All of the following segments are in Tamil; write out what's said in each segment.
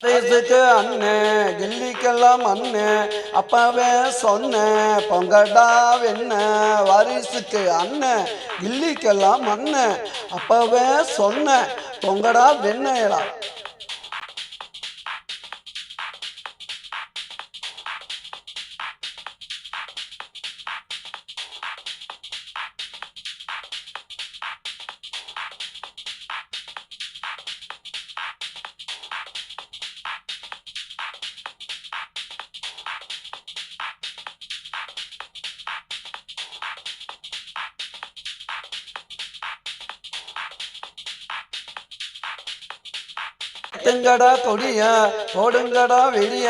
வயசுக்கு அண்ணன் கில்லிக்கெல்லாம் அண்ணன் அப்பவே சொன்னேன் பொங்கடா வெண்ண வாரிசுக்கு அண்ணன் கில்லிக்கெல்லாம் அண்ணன் அப்பவே சொன்னேன் பொங்கடா வெண்ணையலா. எத்துங்கடா கொடிய போடுங்கடா வெளிய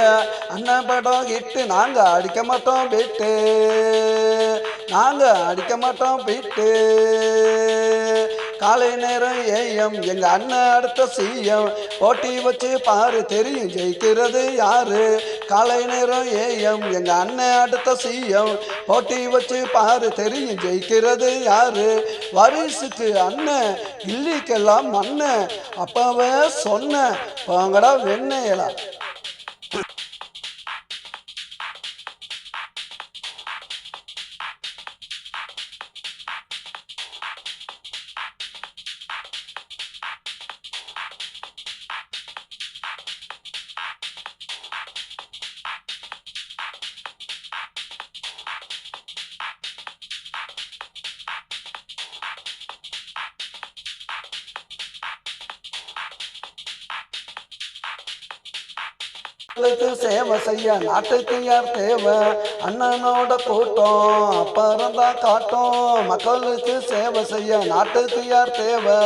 அண்ணன் படம் கிட்டு நாங்க அடிக்க மாட்டோம் பீட்டு, நாங்க அடிக்க மாட்டோம் பீட்டு. காலை நேரம் ஏஎம் எங்க அண்ணன் அடுத்த சிஎம் போட்டி வச்சு பாரு தெரியும் ஜெயிக்கிறது யாரு. காலை நேரம் ஏஎம் எங்க அண்ணன் அடுத்த சிஎம் போட்டி வச்சு பாரு தெரியும் ஜெயிக்கிறது யாரு. வாரிசுக்கு அண்ணன் கில்லிக்கெல்லாம் அண்ணன் அப்பவே சொன்ன போங்கடா வெண்ணையலா. சேவை செய்ய நாட்டுக்கு யார் தேவை அண்ணனோட கூட்டம் அப்புறம்தான் காட்டும். மக்களுக்கு சேவை செய்ய நாட்டுக்கு யார் தேவை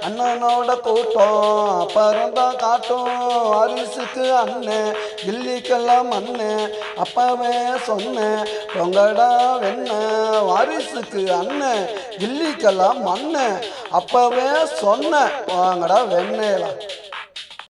அண்ணனோட கூட்டம் அப்புறம்தான் காட்டும். வாரிசுக்கு அண்ணன் கில்லிக்கெல்லாம் அண்ணன் அப்பவே சொன்னேன் பொங்கடா வெண்ண வாரிசுக்கு அண்ணன் கில்லிக்கெல்லாம் அண்ணன் அப்பவே சொன்ன வாங்கடா வெண்ணெயலாம்.